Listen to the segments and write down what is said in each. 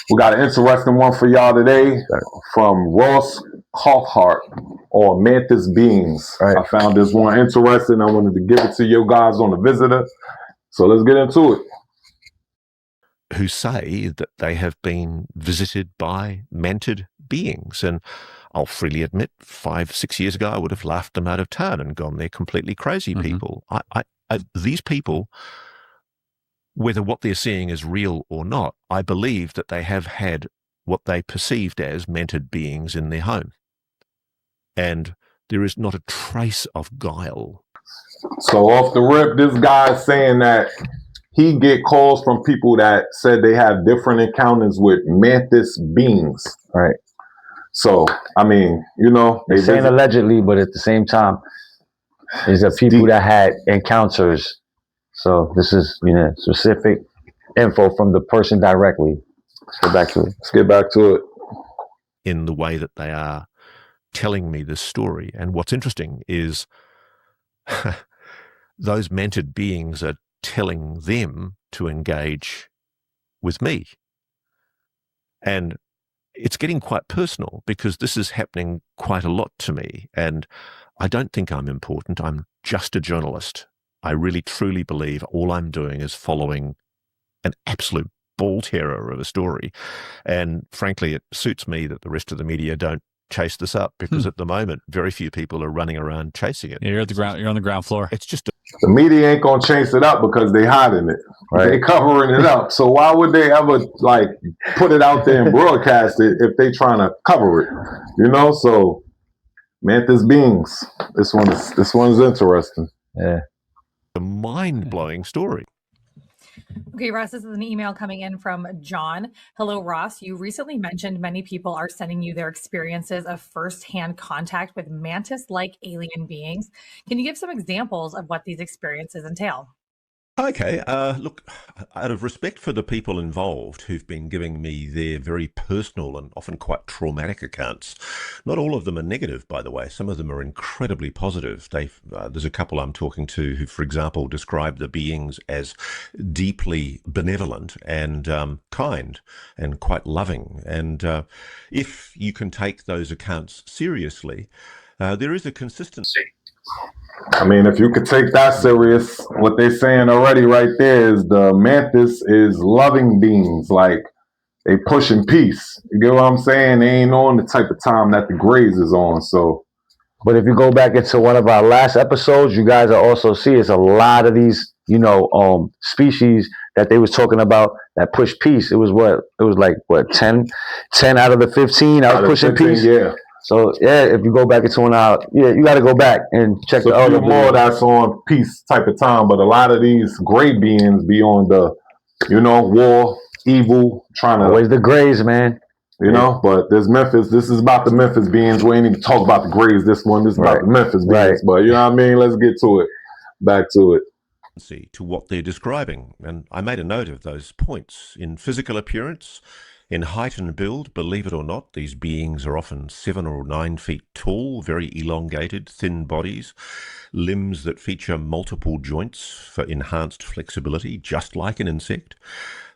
We got an interesting one for y'all today from Ross Coughtart or Mantis Beings. Right. I found this one interesting. I wanted to give it to you guys on the visitor. So let's get into it. Who say that they have been visited by mantis beings. And I'll freely admit, 5-6 years ago, I would have laughed them out of town and gone, they're completely crazy people. These people, whether what they're seeing is real or not, I believe that they have had what they perceived as mantis beings in their home. And there is not a trace of guile. So off the rip, this guy's saying that he get calls from people that said they have different encounters with mantis beings. Right. So, I mean, you know. They're saying allegedly, but at the same time, these are people that had encounters. So this is, specific info from the person directly. Let's get back to it. In the way that they are telling me this story. And what's interesting is those mantis beings are telling them to engage with me. And it's getting quite personal because this is happening quite a lot to me. And I don't think I'm important. I'm just a journalist. I really, truly believe all I'm doing is following an absolute ball terror of a story. And frankly, it suits me that the rest of the media don't chase this up because at the moment, very few people are running around chasing it. Yeah, you're on the ground floor. It's just the media ain't gonna chase it up because they hiding it. Right. They covering it up. So why would they ever put it out there and broadcast it if they trying to cover it? So Mantis Beings. This one's interesting. Yeah. A mind-blowing story. Okay, Ross, this is an email coming in from John. Hello, Ross. You recently mentioned many people are sending you their experiences of firsthand contact with mantis-like alien beings. Can you give some examples of what these experiences entail? Okay, look, out of respect for the people involved who've been giving me their very personal and often quite traumatic accounts, not all of them are negative, by the way. Some of them are incredibly positive. There's a couple I'm talking to who, for example, describe the beings as deeply benevolent and kind and quite loving. And if you can take those accounts seriously, there is a consistency. I mean, if you could take that serious, what they're saying already right there is the mantis is loving beings. Like, they pushing peace. You get what I'm saying? They ain't on the type of time that the Greys is on. So, but if you go back into one of our last episodes, you guys will also see it's a lot of these, species that they was talking about that push peace. It was 10 out of the 15 out pushing 15, peace. Yeah. So if you go back into one out, you got to go back and check the other more that's on peace type of time. But a lot of these gray beings be on the, war, evil, trying to. Always the Greys, man. But there's Memphis. This is about the Memphis beings. We ain't even talk about the Greys. This one, this is about the Memphis beings. Right. But you know what I mean? Let's get to it. Back to it. To what they're describing. And I made a note of those points. In physical appearance, in height and build, believe it or not, these beings are often 7 or 9 feet tall, very elongated, thin bodies, limbs that feature multiple joints for enhanced flexibility, just like an insect.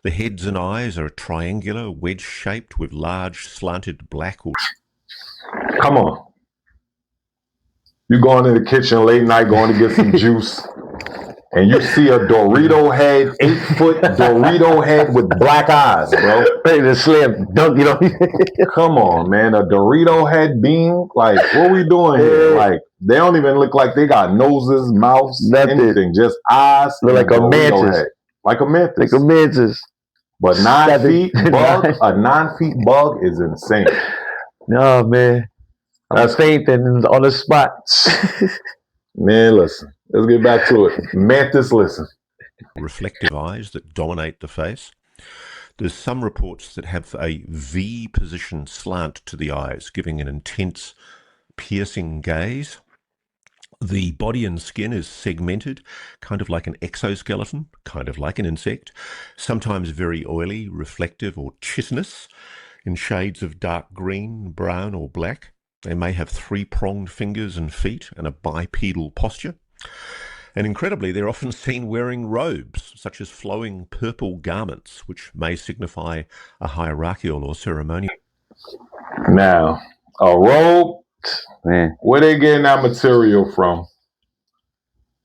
The heads and eyes are triangular, wedge-shaped with large, slanted black or... Come on. You going in the kitchen late night, going to get some juice, and you see a Dorito head, 8-foot Dorito head with black eyes, bro. Ready to slam dunk, Come on, man. A Dorito head being? Like, what we doing here? Like, they don't even look like they got noses, mouths, anything. Just eyes. Look like a mantis. Head. Like a mantis. Like a mantis. But 9 feet bug, a 9 feet bug is insane. No, man. That's fainting on the spot. Man, listen. Let's get back to it. Mantis, listen. Reflective eyes that dominate the face. There's some reports that have a V position slant to the eyes, giving an intense, piercing gaze. The body and skin is segmented, kind of like an exoskeleton, kind of like an insect, sometimes very oily, reflective, or chitinous, in shades of dark green, brown, or black. They may have 3-pronged fingers and feet and a bipedal posture. And incredibly, they're often seen wearing robes, such as flowing purple garments, which may signify a hierarchical or ceremonial. Now, a robe, Man. where they getting that material from?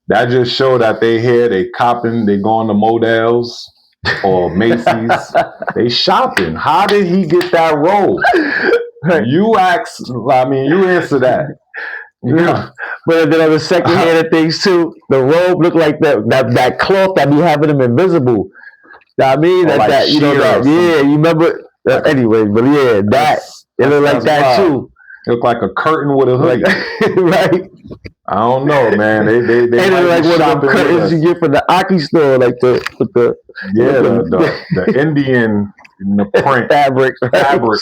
That just show that they here, they copping, they going to Models or Macy's. They shopping. How did he get that robe? You ask, I mean, you answer that. Yeah. But then on the second hand of things too, the robe looked like that cloth that be having them invisible. I mean, that you know that, yeah, you remember anyway, but yeah, that it looked like that too. It looked like a curtain with a hoodie. Right. I don't know, man. They and like one of the curtains you get from the Aki store, like the Indian print fabric. Fabric.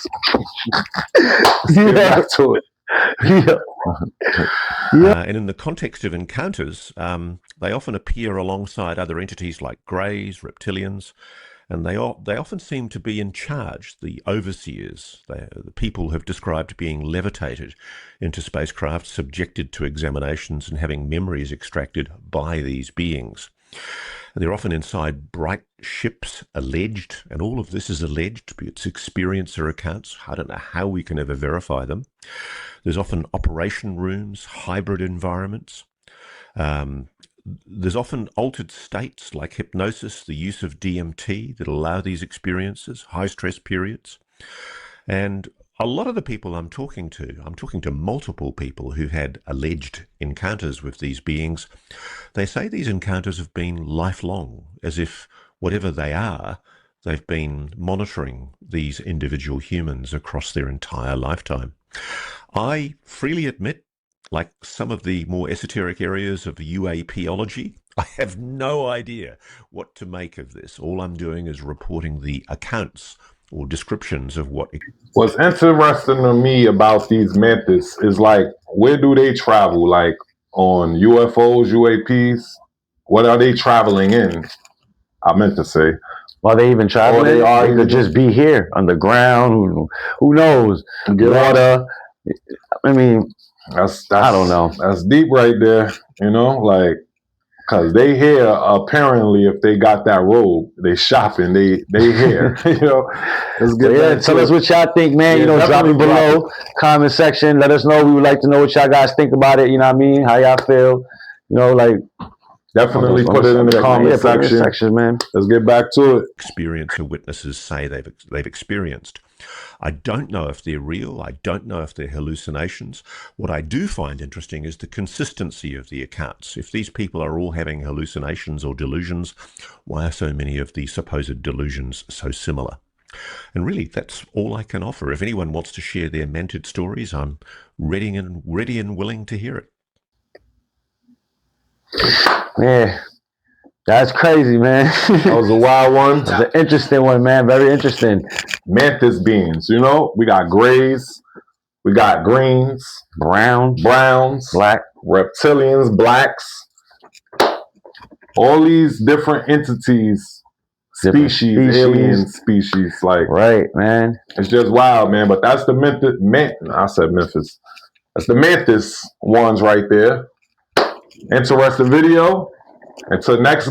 Yeah. Back to it. And in the context of encounters, they often appear alongside other entities like greys, reptilians, and they often seem to be in charge. The overseers, the people have described being levitated into spacecraft, subjected to examinations and having memories extracted by these beings. They're often inside bright ships, alleged, and all of this is alleged, it's experiencer accounts. I don't know how we can ever verify them. There's often operation rooms, hybrid environments. There's often altered states like hypnosis, the use of DMT that allow these experiences, high stress periods. And a lot of the people I'm talking to multiple people who had alleged encounters with these beings. They say these encounters have been lifelong, as if whatever they are, they've been monitoring these individual humans across their entire lifetime. I freely admit, like some of the more esoteric areas of UAPology, I have no idea what to make of this. All I'm doing is reporting the accounts or descriptions of what. What's interesting to me about these mantis is like, where do they travel? Like on UFOs, UAPs? What are they traveling in? I meant to say. Are they even traveling? They could just be here underground. Who knows? Water. I mean, that's I don't know. That's deep right there. You know, like, cause they here apparently if they got that robe, they shopping. They here. You know. Let's get tell us what y'all think, man. Yeah, you know, drop it below, comment section. Let us know. We would like to know what y'all guys think about it. You know what I mean? How y'all feel? You know, like. Definitely put it in the comment section, man. Let's get back to it. Experiencer witnesses say they've experienced. I don't know if they're real. I don't know if they're hallucinations. What I do find interesting is the consistency of the accounts. If these people are all having hallucinations or delusions, why are so many of the supposed delusions so similar? And really, that's all I can offer. If anyone wants to share their mantid stories, I'm ready and willing to hear it. Yeah, that's crazy, man. That was a wild one. It's an interesting one, man. Very interesting. Mantis beings, you know, we got grays, we got greens, browns, black, reptilians, blacks, all these different entities, species, alien species, like right, man. It's just wild, man. But that's the I said Memphis. That's the mantis ones right there. Interesting video. Until next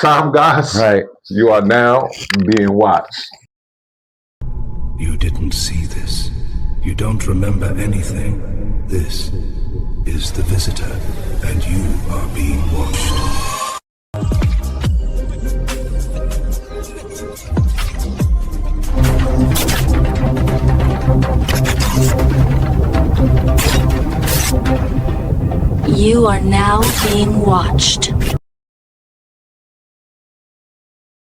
time, guys. Right. You are now being watched. You didn't see this. You don't remember anything. This is the visitor, and you are being watched. You are now being watched.